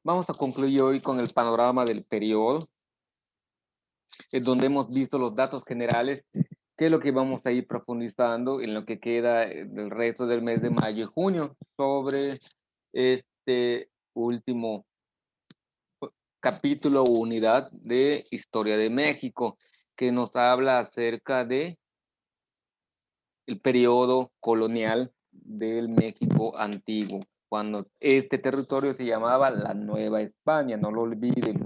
Vamos a concluir hoy con el panorama del periodo, en donde hemos visto los datos generales, que es lo que vamos a ir profundizando en lo que queda del resto del mes de mayo y junio sobre este último capítulo o unidad de Historia de México, que nos habla acerca de el periodo colonial del México antiguo, cuando este territorio se llamaba la Nueva España, no lo olviden.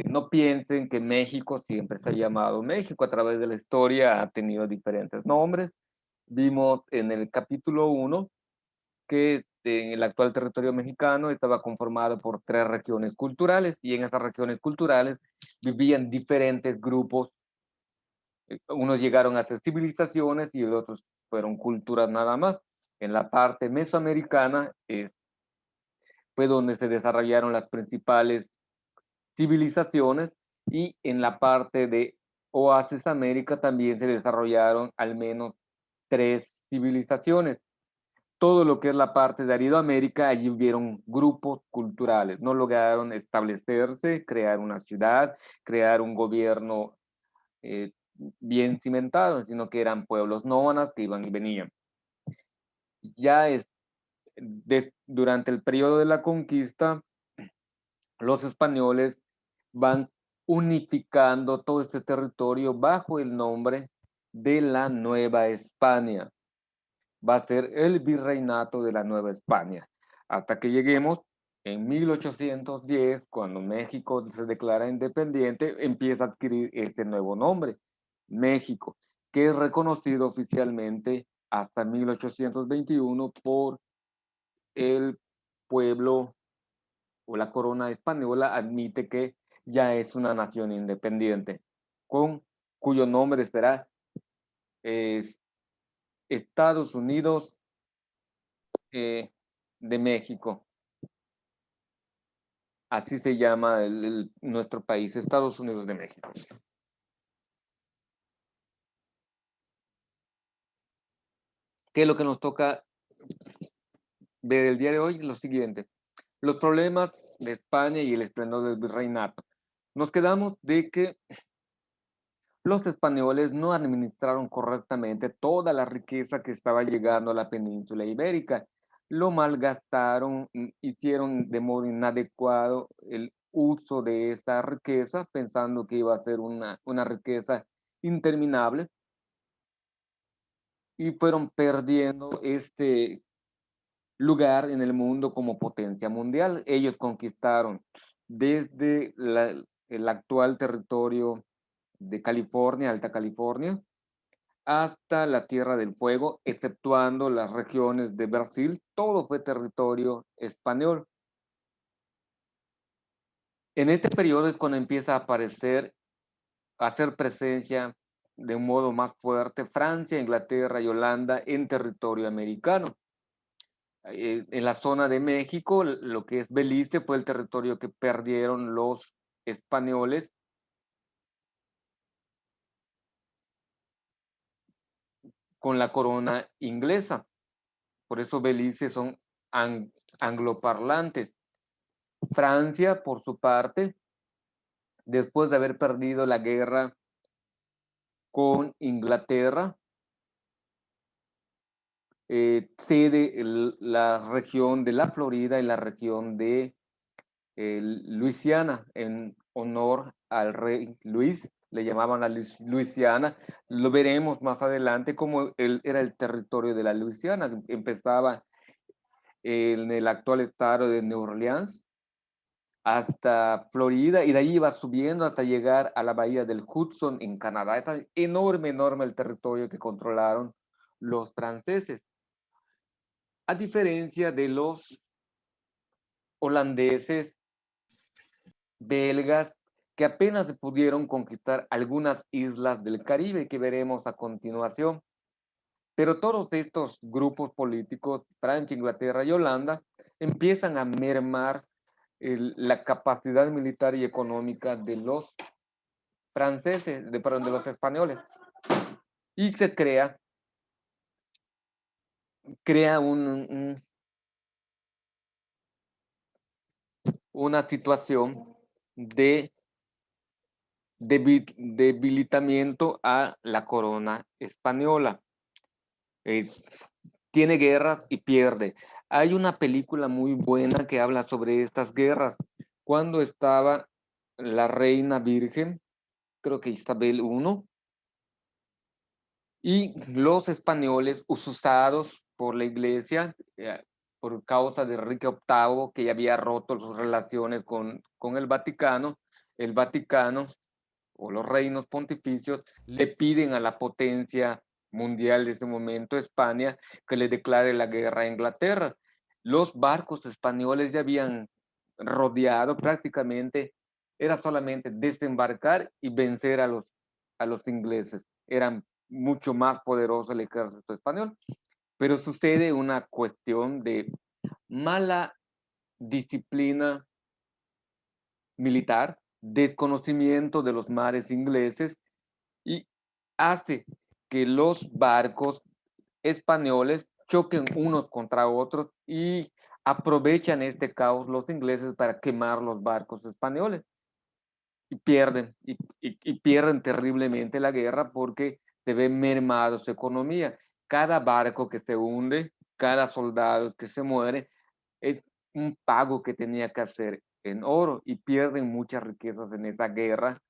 No piensen que México siempre se ha llamado México, a través de la historia ha tenido diferentes nombres. Vimos en el capítulo 1 que en el actual territorio mexicano estaba conformado por 3 regiones culturales, y en esas regiones culturales vivían diferentes grupos. Unos llegaron a ser civilizaciones y otros fueron culturas nada más. En la parte mesoamericana fue donde se desarrollaron las principales civilizaciones, y en la parte de Oasis América también se desarrollaron al menos 3 civilizaciones. Todo lo que es la parte de Aridoamérica, allí hubieron grupos culturales, no lograron establecerse, crear una ciudad, crear un gobierno eh, bien cimentado, sino que eran pueblos nómadas que iban y venían. Ya durante el periodo de la conquista, los españoles van unificando todo este territorio bajo el nombre de la Nueva España. Va a ser el virreinato de la Nueva España, hasta que lleguemos en 1810, cuando México se declara independiente, empieza a adquirir este nuevo nombre, México, que es reconocido oficialmente hasta 1821 por el pueblo, o la corona española admite que ya es una nación independiente, cuyo nombre será eh, Estados Unidos de México. Así se llama nuestro país, Estados Unidos de México. ¿Qué es lo que nos toca ver el día de hoy? Lo siguiente: los problemas de España y el esplendor del virreinato. Nos quedamos de que los españoles no administraron correctamente toda la riqueza que estaba llegando a la península ibérica. Lo malgastaron, hicieron de modo inadecuado el uso de esta riqueza, pensando que iba a ser una riqueza interminable, y fueron perdiendo este lugar en el mundo como potencia mundial. Ellos conquistaron desde el actual territorio de California, Alta California, hasta la Tierra del Fuego, exceptuando las regiones de Brasil. Todo fue territorio español. En este periodo es cuando empieza a aparecer, a hacer presencia de un modo más fuerte Francia, Inglaterra y Holanda en territorio americano. En la zona de México, lo que es Belice, fue el territorio que perdieron los españoles con la corona inglesa. Por eso Belice son angloparlantes. Francia, por su parte, después de haber perdido la guerra con Inglaterra, cede la región de la Florida y la región de Luisiana en honor al rey Luis. Le llamaban a Luisiana. Lo veremos más adelante como era el territorio de la Luisiana. Empezaba en el actual estado de New Orleans hasta Florida, y de ahí iba subiendo hasta llegar a la bahía del Hudson en Canadá. Está enorme, enorme el territorio que controlaron los franceses. A diferencia de los holandeses, belgas, que apenas pudieron conquistar algunas islas del Caribe, que veremos a continuación. Pero todos estos grupos políticos, Francia, Inglaterra y Holanda, empiezan a mermar la capacidad militar y económica de los franceses, perdón, de los españoles. Y se crea una situación de debilitamiento a la corona española. Tiene guerras y pierde. Hay una película muy buena que habla sobre estas guerras. Cuando estaba la reina virgen, creo que Isabel I, y los españoles usados por la iglesia, por causa de Enrique VIII, que ya había roto sus relaciones con el Vaticano o los reinos pontificios le piden a la potencia mundial de ese momento, España, que le declare la guerra a Inglaterra. Los barcos españoles ya habían rodeado prácticamente, era solamente desembarcar y vencer a los ingleses. Eran mucho más poderosos el ejército español. Pero sucede una cuestión de mala disciplina militar, desconocimiento de los mares ingleses y hace que los barcos españoles choquen unos contra otros y aprovechan este caos los ingleses para quemar los barcos españoles y pierden terriblemente la guerra porque se ve mermado su economía. Cada barco que se hunde, cada soldado que se muere, es un pago que tenía que hacer en oro y pierden muchas riquezas en esa guerra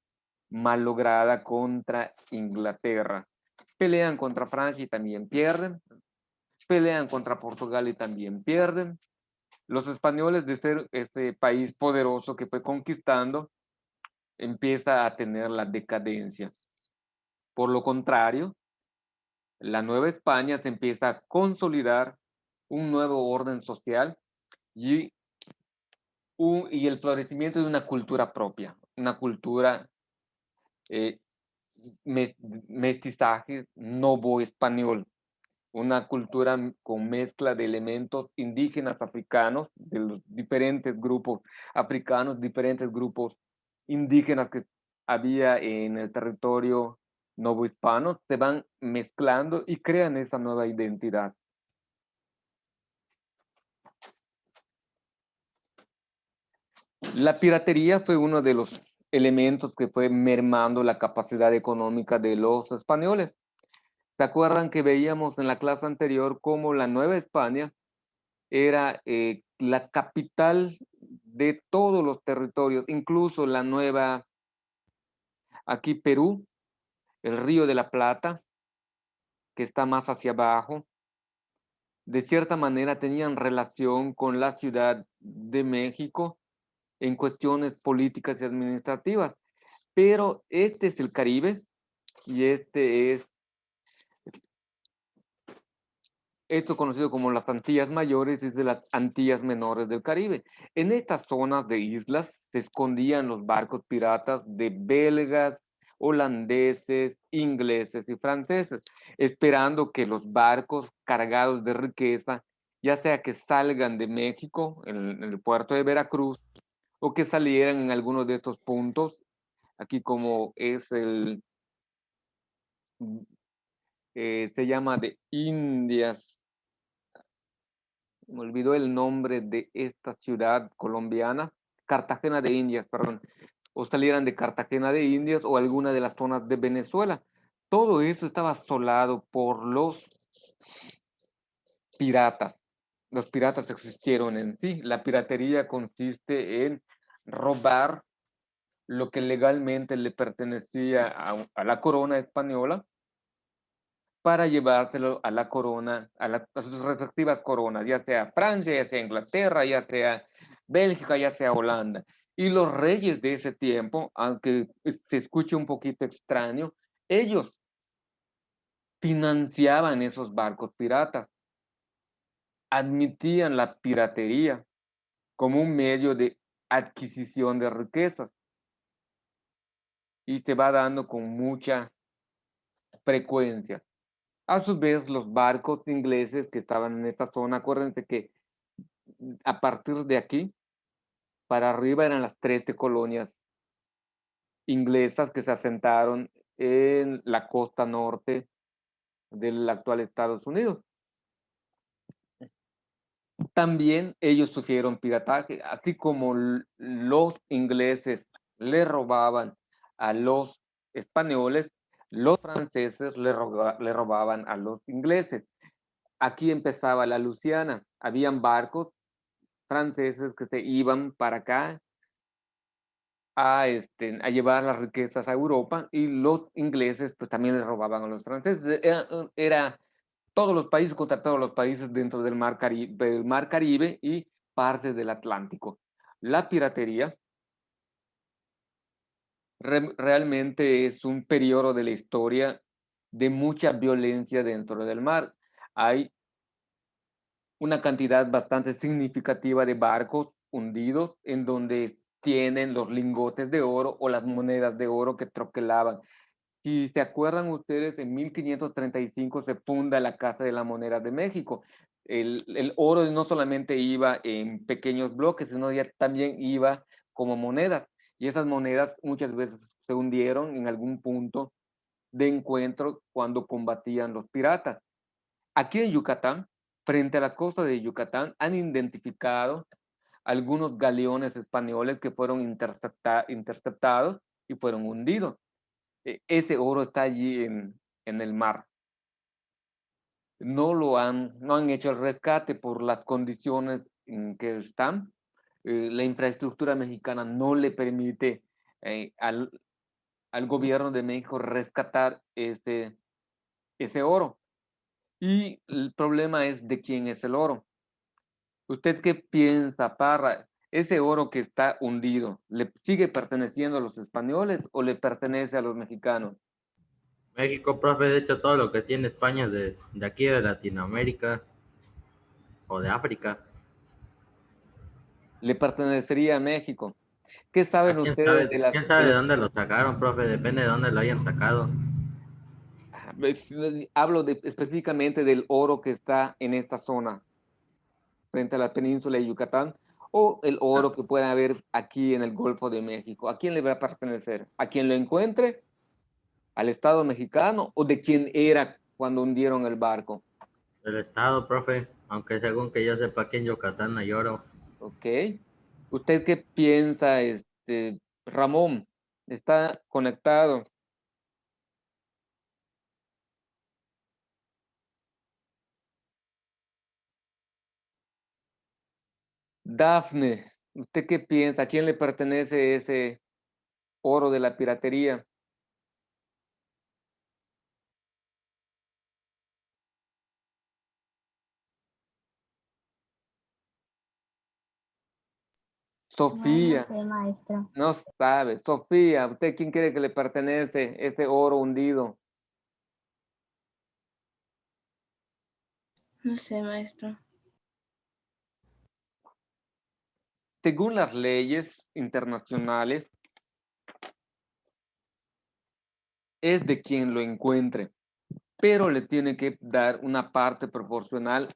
mal lograda contra Inglaterra. Pelean contra Francia y también pierden. Pelean contra Portugal y también pierden. Los españoles, de ser este país poderoso que fue conquistando, empieza a tener la decadencia. Por lo contrario, la Nueva España se empieza a consolidar un nuevo orden social y, y el florecimiento de una cultura propia, una cultura eh, mestizaje novo-español, una cultura con mezcla de elementos indígenas africanos, de los diferentes grupos africanos, diferentes grupos indígenas que había en el territorio novohispano, se van mezclando y crean esa nueva identidad. La piratería fue uno de los elementos que fue mermando la capacidad económica de los españoles. ¿Se acuerdan que veíamos en la clase anterior cómo la Nueva España era la capital de todos los territorios, incluso la nueva, aquí Perú, el Río de la Plata, que está más hacia abajo, de cierta manera tenían relación con la Ciudad de México en cuestiones políticas y administrativas. Pero este es el Caribe y este es esto conocido como las Antillas Mayores, es de las Antillas Menores del Caribe. En estas zonas de islas se escondían los barcos piratas de belgas, holandeses, ingleses y franceses, esperando que los barcos cargados de riqueza, ya sea que salgan de México, en el puerto de Veracruz, o que salieran en alguno de estos puntos, aquí como es se llama de Indias, me olvidó el nombre de esta ciudad colombiana, Cartagena de Indias, perdón, o salieran de Cartagena de Indias o alguna de las zonas de Venezuela. Todo eso estaba asolado por los piratas. Los piratas existieron en sí. La piratería consiste en robar lo que legalmente le pertenecía a la corona española para llevárselo a la corona, a sus respectivas coronas, ya sea Francia, ya sea Inglaterra, ya sea Bélgica, ya sea Holanda. Y los reyes de ese tiempo, aunque se escuche un poquito extraño, ellos financiaban esos barcos piratas, admitían la piratería como un medio de adquisición de riquezas y se va dando con mucha frecuencia. A su vez, los barcos ingleses que estaban en esta zona, acuérdense que a partir de aquí, para arriba eran las 13 colonias inglesas que se asentaron en la costa norte del actual Estados Unidos. También ellos sufrieron pirataje, así como los ingleses le robaban a los españoles, los franceses le robaban a los ingleses. Aquí empezaba la Luciana, habían barcos franceses que se iban para acá a llevar las riquezas a Europa y los ingleses pues también les robaban a los franceses. Era todos los países contra todos los países dentro del mar Caribe y partes del Atlántico. La piratería realmente es un periodo de la historia de mucha violencia dentro del mar. Hay una cantidad bastante significativa de barcos hundidos en donde tienen los lingotes de oro o las monedas de oro que troquelaban. Si se acuerdan ustedes, en 1535 se funda la Casa de la Moneda de México. El oro no solamente iba en pequeños bloques, sino ya también iba como monedas. Y esas monedas muchas veces se hundieron en algún punto de encuentro cuando combatían los piratas. Aquí en Yucatán, frente a la costa de Yucatán, han identificado algunos galeones españoles que fueron interceptados y fueron hundidos. Ese oro está allí en el mar. No han hecho el rescate por las condiciones en que están. La infraestructura mexicana no le permite al gobierno de México rescatar ese oro. Y el problema es de quién es el oro. ¿Usted qué piensa, Parra? ¿Ese oro que está hundido, le sigue perteneciendo a los españoles o le pertenece a los mexicanos? México, profe, de hecho todo lo que tiene España de aquí de Latinoamérica o de África. Le pertenecería a México. ¿Qué ¿A saben ustedes quién sabe de dónde lo sacaron, profe? Depende de dónde lo hayan sacado. hablo específicamente del oro que está en esta zona, frente a la península de Yucatán, o el oro que pueda haber aquí en el Golfo de México? ¿A quién le va a pertenecer? ¿A quien lo encuentre? ¿Al Estado mexicano o de quién era cuando hundieron el barco? Del estado, profe. Aunque según que yo sepa, aquí en Yucatán no hay oro. ¿Ok? ¿Usted qué piensa, Ramón? ¿Está conectado? Dafne, ¿usted qué piensa? ¿A quién le pertenece ese oro de la piratería? No, no Sofía, sé, maestro. no sabe. Sofía, ¿usted quién cree que le pertenece ese oro hundido? No sé, maestro. Según las leyes internacionales, es de quien lo encuentre, pero le tiene que dar una parte proporcional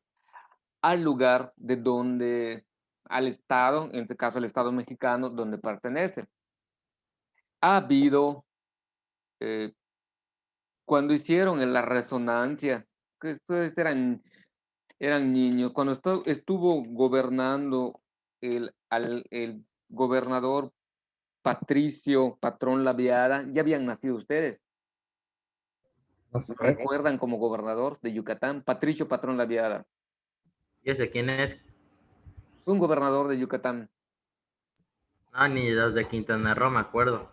al lugar de donde, al Estado, en este caso el Estado mexicano, donde pertenece. Ha habido, eh, cuando hicieron en la resonancia, que ustedes eran niños, cuando estuvo gobernando el gobernador Patricio Patrón Laviada, ya habían nacido ustedes. ¿Lo recuerdan como gobernador de Yucatán? Patricio Patrón Laviada. ¿Y ese quién es? Fue un gobernador de Yucatán. No, ni los de Quintana Roo me acuerdo.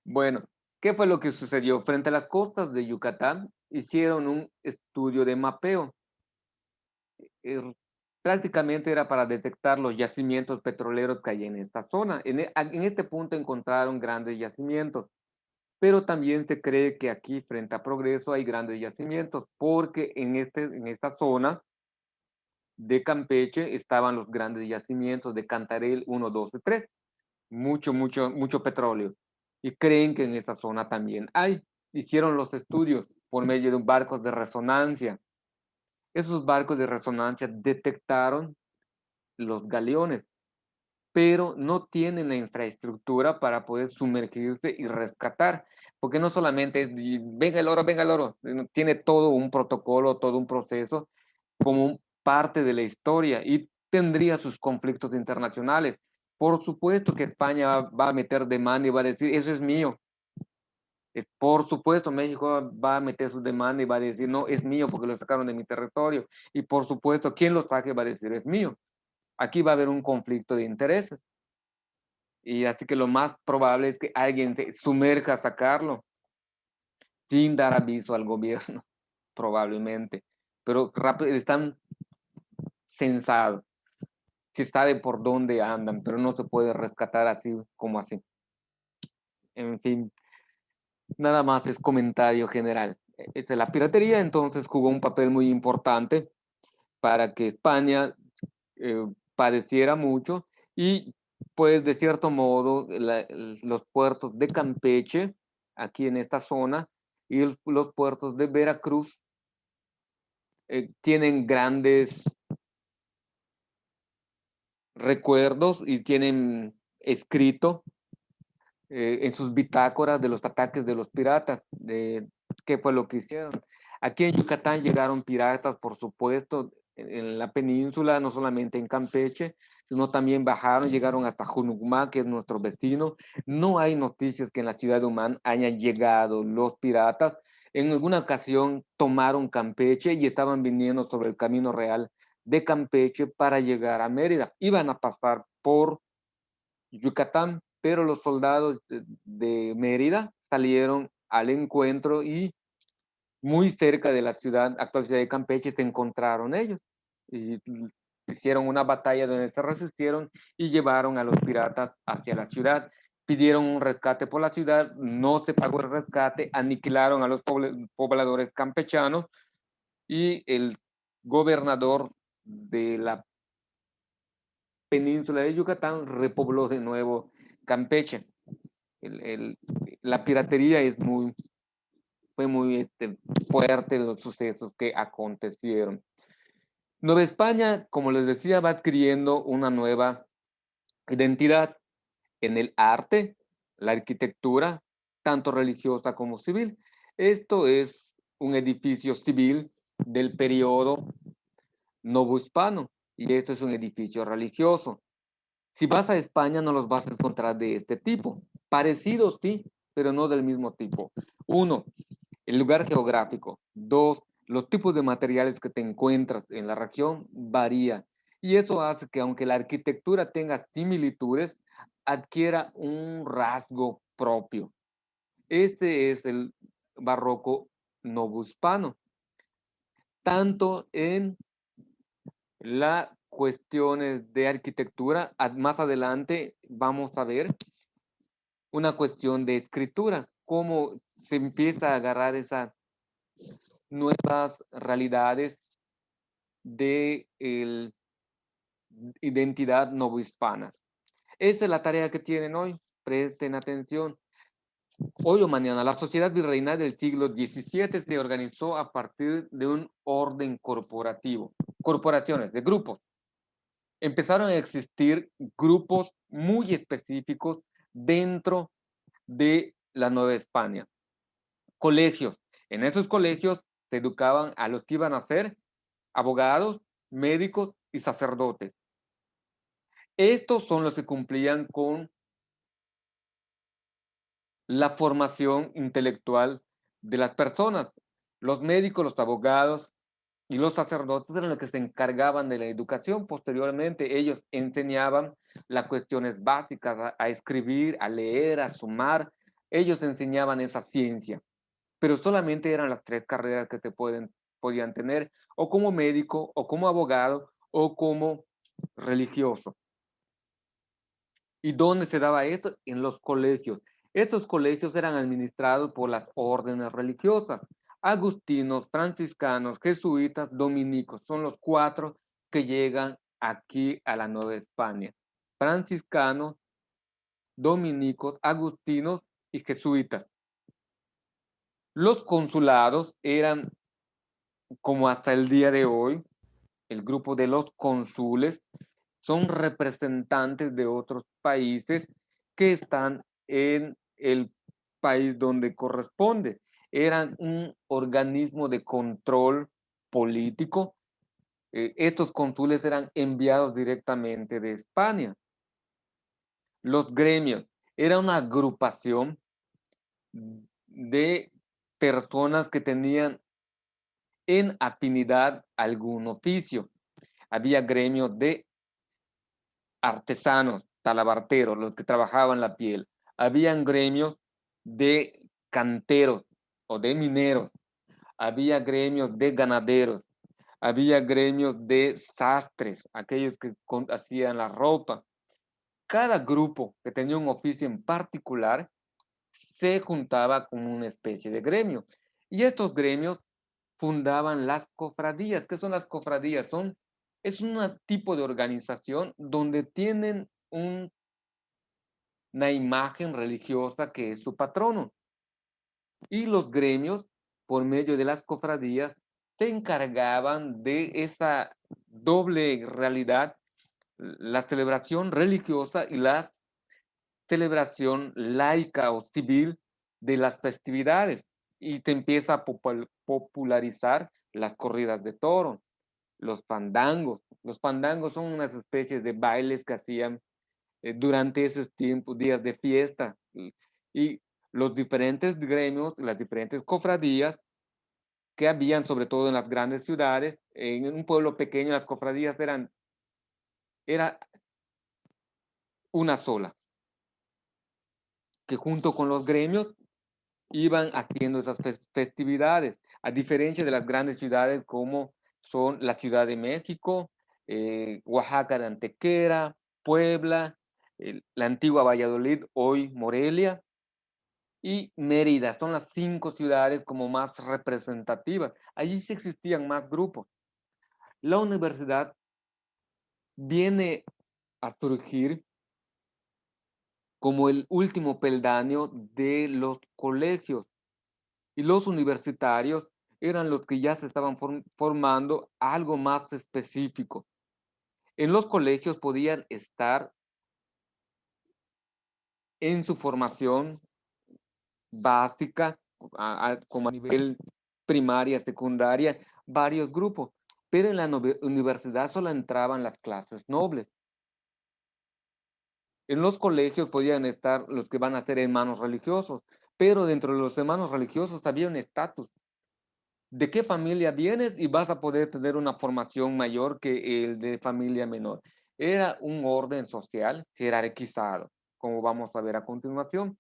Bueno, ¿qué fue lo que sucedió? Frente a las costas de Yucatán, hicieron un estudio de mapeo. Eh, Prácticamente era para detectar los yacimientos petroleros que hay en esta zona. En este punto encontraron grandes yacimientos, pero también se cree que aquí, frente a Progreso, hay grandes yacimientos, porque en esta zona de Campeche estaban los grandes yacimientos de Cantarell 1, 2 y 3. Mucho petróleo. Y creen que en esta zona también hay. Hicieron los estudios por medio de barcos de resonancia. Esos barcos de resonancia detectaron los galeones, pero no tienen la infraestructura para poder sumergirse y rescatar, porque no solamente es, venga el oro, tiene todo un protocolo, todo un proceso como parte de la historia y tendría sus conflictos internacionales. Por supuesto que España va a meter demanda y va a decir, eso es mío. Por supuesto, México va a meter su demanda y va a decir, no, es mío porque lo sacaron de mi territorio. Y por supuesto, quien lo saque va a decir, es mío. Aquí va a haber un conflicto de intereses. Y así que lo más probable es que alguien se sumerja a sacarlo sin dar aviso al gobierno, probablemente. Pero rápido, están censados. Se sabe por dónde andan, pero no se puede rescatar así como así. En fin, nada más es comentario general. La piratería entonces jugó un papel muy importante para que España padeciera mucho y pues de cierto modo los puertos de Campeche, aquí en esta zona, y los puertos de Veracruz tienen grandes recuerdos y tienen escrito en sus bitácoras de los ataques de los piratas, de qué fue lo que hicieron. Aquí en Yucatán llegaron piratas, por supuesto, en la península, no solamente en Campeche, sino también bajaron, llegaron hasta Junucmá, que es nuestro vecino. No hay noticias que en la ciudad de Humán hayan llegado los piratas. En alguna ocasión tomaron Campeche y estaban viniendo sobre el camino real de Campeche para llegar a Mérida. Iban a pasar por Yucatán, pero los soldados de Mérida salieron al encuentro y muy cerca de la ciudad, actual ciudad de Campeche, se encontraron ellos. Y hicieron una batalla donde se resistieron y llevaron a los piratas hacia la ciudad. Pidieron un rescate por la ciudad, no se pagó el rescate, aniquilaron a los pobladores campechanos y el gobernador de la península de Yucatán repobló de nuevo Campeche. La piratería fue muy fuerte los sucesos que acontecieron. Nueva España, como les decía, va adquiriendo una nueva identidad en el arte, la arquitectura, tanto religiosa como civil. Esto es un edificio civil del periodo novohispano y esto es un edificio religioso. Si vas a España no los vas a encontrar de este tipo. Parecidos sí, pero no del mismo tipo. Uno, el lugar geográfico. Dos, los tipos de materiales que te encuentras en la región varía. Y eso hace que aunque la arquitectura tenga similitudes, adquiera un rasgo propio. Este es el barroco novohispano. Tanto en las cuestiones de arquitectura, más adelante vamos a ver una cuestión de escritura, cómo se empieza a agarrar esas nuevas realidades de identidad novohispana. Esa es la tarea que tienen hoy, presten atención. Hoy o mañana, la sociedad virreinal del siglo XVII se organizó a partir de un orden corporativo, corporaciones, de grupos. Empezaron a existir grupos muy específicos dentro de la Nueva España. Colegios. En esos colegios se educaban a los que iban a ser abogados, médicos y sacerdotes. Estos son los que cumplían con la formación intelectual de las personas. Los médicos, los abogados y los sacerdotes eran los que se encargaban de la educación. Posteriormente, ellos enseñaban las cuestiones básicas, a escribir, a leer, a sumar. Ellos enseñaban esa ciencia, pero solamente eran las tres carreras que podían tener, o como médico, o como abogado, o como religioso. ¿Y dónde se daba esto? En los colegios. Estos colegios eran administrados por las órdenes religiosas. Agustinos, franciscanos, jesuitas, dominicos. Son los cuatro que llegan aquí a la Nueva España. Franciscanos, dominicos, agustinos y jesuitas. Los consulados eran, como hasta el día de hoy, el grupo de los cónsules, son representantes de otros países que están en el país donde corresponde. Eran un organismo de control político estos cónsules eran enviados directamente de España. Los gremios era una agrupación de personas que tenían en afinidad algún oficio. Había gremios de artesanos, talabarteros, los que trabajaban la piel. Habían gremios de canteros o de mineros. Había gremios de ganaderos. Había gremios de sastres, aquellos que hacían la ropa. Cada grupo que tenía un oficio en particular se juntaba con una especie de gremio. Y estos gremios fundaban las cofradías. ¿Qué son las cofradías? Es un tipo de organización donde tienen una imagen religiosa que es su patrono. Y los gremios, por medio de las cofradías, se encargaban de esa doble realidad, la celebración religiosa y la celebración laica o civil de las festividades. Y te empieza a popularizar las corridas de toro, los fandangos. Los fandangos son unas especies de bailes que hacían durante esos tiempos, días de fiesta. Y los diferentes gremios, las diferentes cofradías que habían, sobre todo en las grandes ciudades, en un pueblo pequeño, las cofradías era una sola, que junto con los gremios iban haciendo esas festividades, a diferencia de las grandes ciudades como son la Ciudad de México, Oaxaca de Antequera, Puebla, la antigua Valladolid, hoy Morelia, y Mérida. Son las 5 ciudades como más representativas. Allí sí existían más grupos. La universidad viene a surgir como el último peldaño de los colegios, y los universitarios eran los que ya se estaban formando algo más específico. En los colegios podían estar en su formación básica, como a nivel primaria, secundaria, varios grupos, pero en la universidad solo entraban las clases nobles. En los colegios podían estar los que van a ser hermanos religiosos, pero dentro de los hermanos religiosos había un estatus. ¿De qué familia vienes? Y vas a poder tener una formación mayor que el de familia menor. Era un orden social jerarquizado, como vamos a ver a continuación.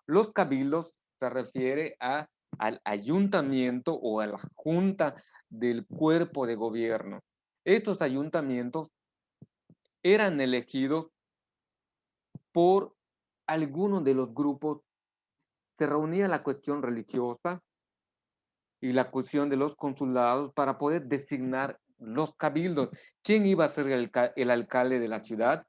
Los cabildos se refiere al ayuntamiento o a la junta del cuerpo de gobierno. Estos ayuntamientos eran elegidos por algunos de los grupos. Se reunía la cuestión religiosa y la cuestión de los consulados para poder designar los cabildos. ¿Quién iba a ser el alcalde de la ciudad?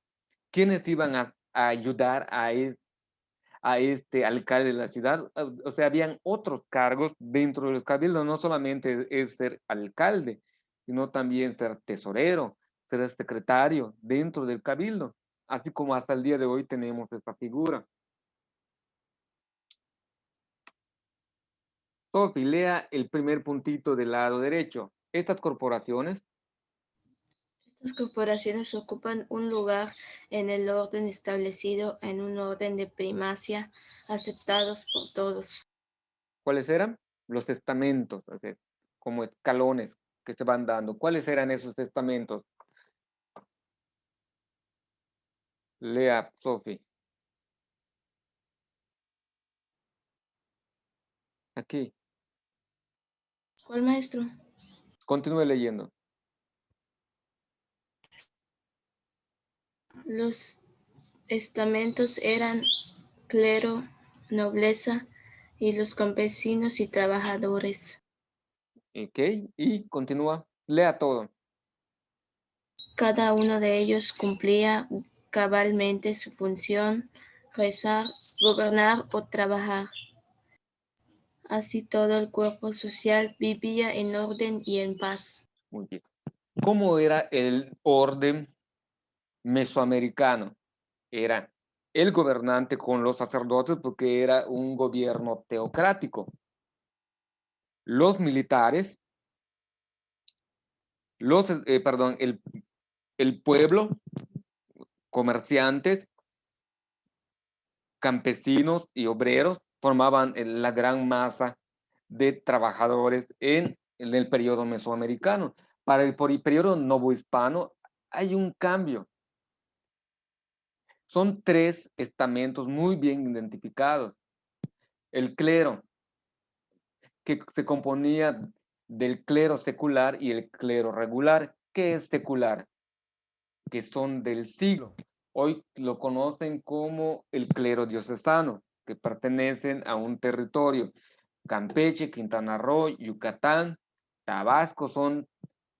¿Quiénes iban a ayudar a este alcalde de la ciudad? O sea, habían otros cargos dentro del cabildo. No solamente es ser alcalde, sino también ser tesorero, ser secretario dentro del cabildo. Así como hasta el día de hoy tenemos esta figura. Sofi, lea el primer puntito del lado derecho. Estas corporaciones. Estas corporaciones ocupan un lugar en el orden establecido en un orden de primacia aceptados por todos. ¿Cuáles eran? Los estamentos, o sea, como escalones que se van dando. ¿Cuáles eran esos estamentos? Lea, Sofi. Aquí. ¿Cuál maestro? Continúe leyendo. Los estamentos eran clero, nobleza y los campesinos y trabajadores. Ok, y continúa. Lea todo. Cada uno de ellos cumplía cabalmente su función, rezar, gobernar o trabajar. Así todo el cuerpo social vivía en orden y en paz. Muy bien. ¿Cómo era el orden mesoamericano? Era el gobernante con los sacerdotes porque era un gobierno teocrático. Los militares el pueblo, comerciantes, campesinos y obreros formaban la gran masa de trabajadores en el periodo mesoamericano. Para el periodo novohispano hay un cambio. Son tres estamentos muy bien identificados. El clero, que se componía del clero secular y el clero regular. ¿Qué es secular? Que son del siglo. Hoy lo conocen como el clero diocesano, que pertenecen a un territorio. Campeche, Quintana Roo, Yucatán, Tabasco son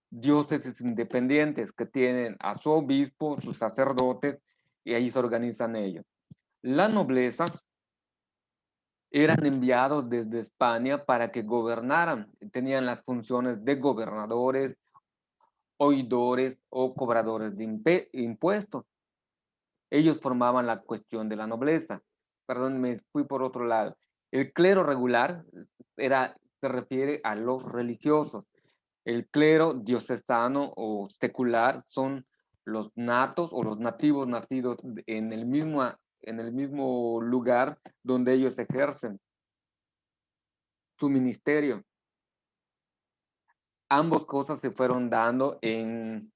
diócesis independientes que tienen a su obispo, sus sacerdotes, y ahí se organizan ellos. Las noblezas eran enviados desde España para que gobernaran, tenían las funciones de gobernadores, oidores o cobradores de impuestos. Ellos formaban la cuestión de la nobleza. Perdón, me fui por otro lado. El clero regular se refiere a los religiosos. El clero diocesano o secular son los natos o los nativos nacidos en el mismo lugar donde ellos ejercen su ministerio. Ambas cosas se fueron dando en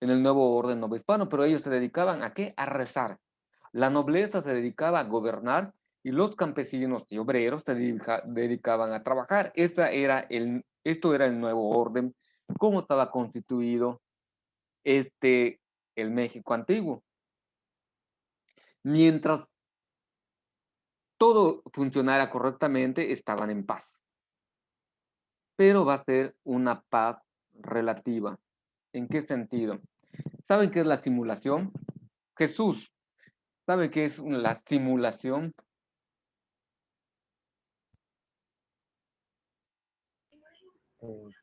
el nuevo orden novohispano, pero ellos se dedicaban ¿a qué? A rezar. La nobleza se dedicaba a gobernar y los campesinos y obreros se dedicaban a trabajar. Esto era el nuevo orden, cómo estaba constituido el México antiguo. Mientras todo funcionara correctamente, estaban en paz. Pero va a ser una paz relativa. ¿En qué sentido? ¿Saben qué es la simulación? Jesús, ¿sabe qué es la simulación?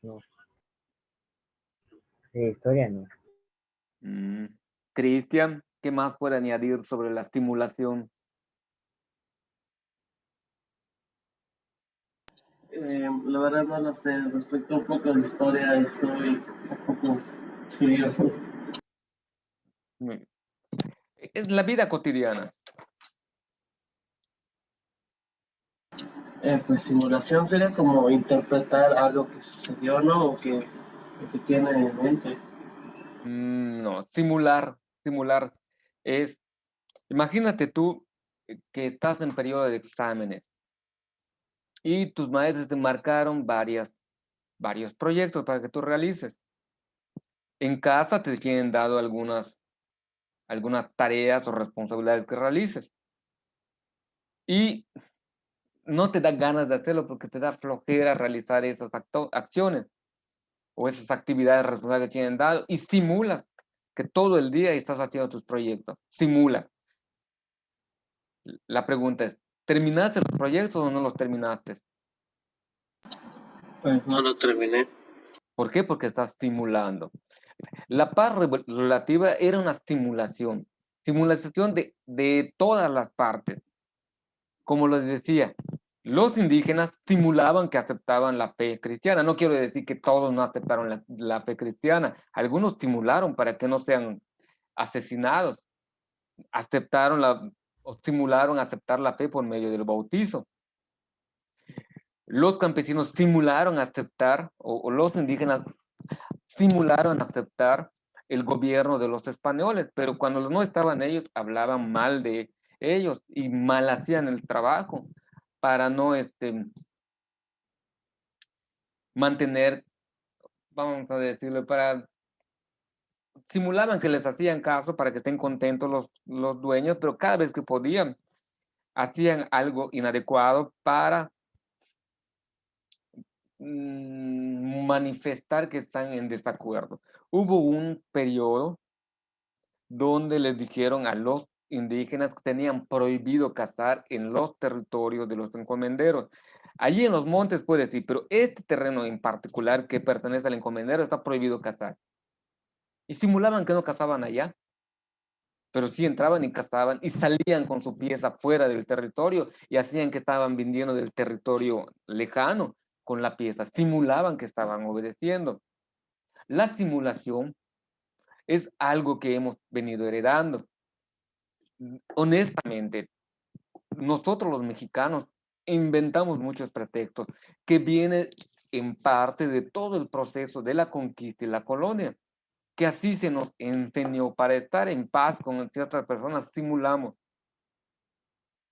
No, de historia no. Cristian, ¿qué más puede añadir sobre la simulación? La verdad no lo sé, respecto a un poco de historia estoy un poco frío. Es la vida cotidiana. Pues simulación sería como interpretar algo que sucedió, ¿no? O que tiene en mente. No, simular es, imagínate tú que estás en periodo de exámenes y tus maestros te marcaron varios proyectos para que tú realices. En casa te tienen dado algunas tareas o responsabilidades que realices. Y no te da ganas de hacerlo porque te da flojera realizar esas acciones o esas actividades responsables que tienen dado y simulas que todo el día estás haciendo tus proyectos. Simula. La pregunta es, ¿terminaste los proyectos o no los terminaste? Pues no lo terminé. ¿Por qué? Porque estás simulando. La paz relativa era una simulación de todas las partes. Como les decía, los indígenas simulaban que aceptaban la fe cristiana. No quiero decir que todos no aceptaron la fe cristiana. Algunos simularon para que no sean asesinados. Simularon aceptar la fe por medio del bautizo. Los campesinos simularon aceptar, o los indígenas simularon aceptar el gobierno de los españoles, pero cuando no estaban ellos, hablaban mal de ellos y mal hacían el trabajo para no mantener, vamos a decirlo, simulaban que les hacían caso para que estén contentos los dueños, pero cada vez que podían, hacían algo inadecuado para manifestar que están en desacuerdo. Hubo un periodo donde les dijeron a los indígenas que tenían prohibido cazar en los territorios de los encomenderos. Allí en los montes puede decir, pero este terreno en particular que pertenece al encomendero está prohibido cazar. Y simulaban que no cazaban allá, pero sí entraban y cazaban y salían con su pieza fuera del territorio y hacían que estaban viniendo del territorio lejano con la pieza, simulaban que estaban obedeciendo. La simulación es algo que hemos venido heredando. Honestamente, nosotros los mexicanos inventamos muchos pretextos que vienen en parte de todo el proceso de la conquista y la colonia, que así se nos enseñó. Para estar en paz con ciertas personas simulamos.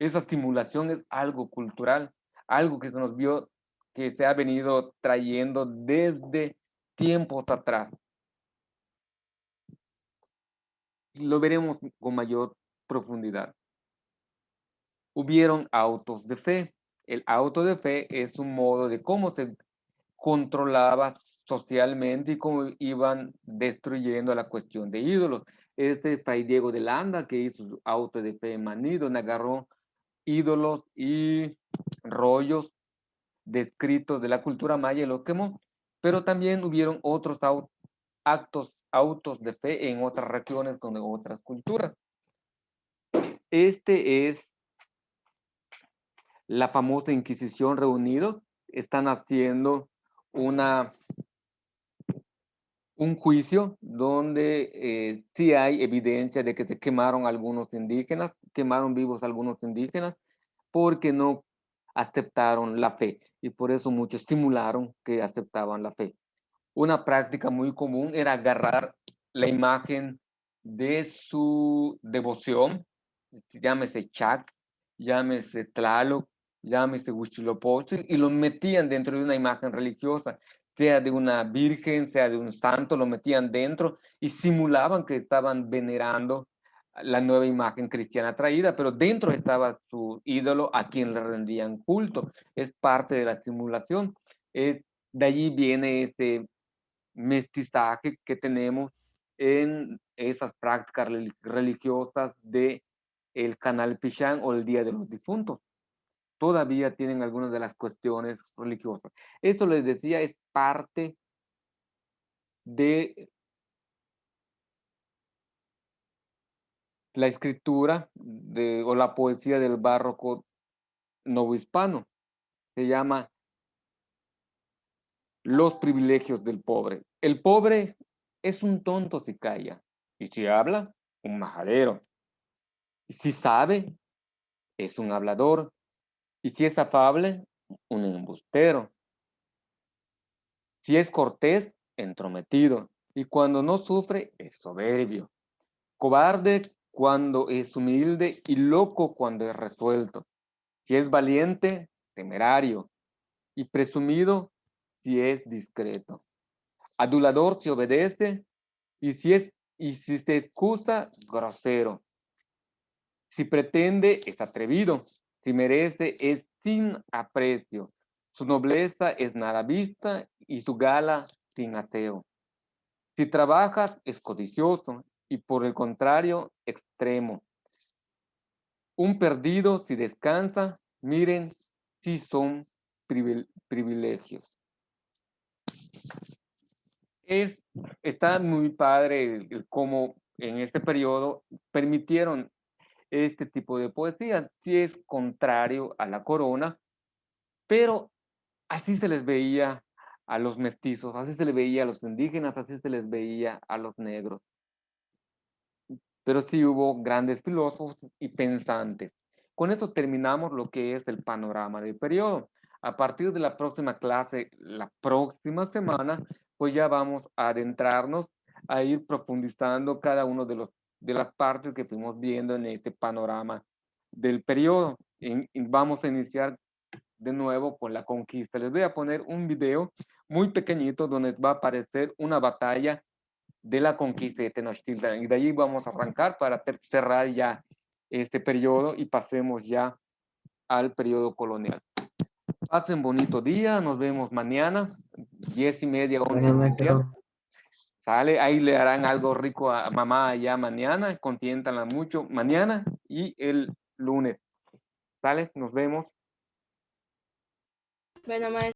Esa simulación es algo cultural, algo que se nos vio, que se ha venido trayendo desde tiempos atrás. Lo veremos con mayor profundidad. Hubieron autos de fe. El auto de fe es un modo de cómo se controlaba socialmente y cómo iban destruyendo la cuestión de ídolos. Este Fray Diego de Landa, que hizo su auto de fe en Maní, donde agarró ídolos y rollos descritos de la cultura maya y lo quemó. Pero también hubieron otros autos de fe en otras regiones con otras culturas. Este es la famosa Inquisición reunidos. Están haciendo un juicio donde sí hay evidencia de que se quemaron algunos indígenas, quemaron vivos algunos indígenas, porque no aceptaron la fe. Y por eso muchos estimularon que aceptaban la fe. Una práctica muy común era agarrar la imagen de su devoción, llámese Chac, llámese Tlaloc, llámese Huitzilopochtli, y lo metían dentro de una imagen religiosa, sea de una virgen, sea de un santo, lo metían dentro y simulaban que estaban venerando la nueva imagen cristiana traída, pero dentro estaba su ídolo a quien le rendían culto. Es parte de la simulación. De allí viene este mestizaje que tenemos en esas prácticas religiosas de el Canal Pichán o el Día de los Difuntos. Todavía tienen algunas de las cuestiones religiosas. Esto les decía es parte de la escritura o la poesía del barroco novohispano. Se llama Los privilegios del pobre. El pobre es un tonto si calla, y si habla, un majadero. Y si sabe, es un hablador. Y si es afable, un embustero. Si es cortés, entrometido. Y cuando no sufre, es soberbio. Cobarde cuando es humilde y loco cuando es resuelto. Si es valiente, temerario. Y presumido si es discreto. Adulador si obedece y si se excusa, grosero. Si pretende, es atrevido. Si merece, es sin aprecio. Su nobleza es nada vista y su gala sin ateo. Si trabajas, es codicioso y por el contrario, extremo. Un perdido, si descansa, miren, si son privilegios. Está muy padre cómo en este periodo permitieron este tipo de poesía. Sí es contrario a la corona, pero así se les veía a los mestizos, así se les veía a los indígenas, así se les veía a los negros. Pero sí hubo grandes filósofos y pensantes. Con esto terminamos lo que es el panorama del periodo. A partir de la próxima clase, la próxima semana, pues ya vamos a adentrarnos a ir profundizando cada uno de las partes que fuimos viendo en este panorama del periodo. Vamos a iniciar de nuevo con la conquista. Les voy a poner un video muy pequeñito donde va a aparecer una batalla de la conquista de Tenochtitlan. Y de allí vamos a arrancar para cerrar ya este periodo y pasemos ya al periodo colonial. Pasen bonito día, nos vemos mañana, 10:30, 11. Bueno, maestro. Sale, ahí le harán algo rico a mamá ya mañana, contiéntanla mucho mañana y el lunes. Sale, nos vemos. Bueno, maestro.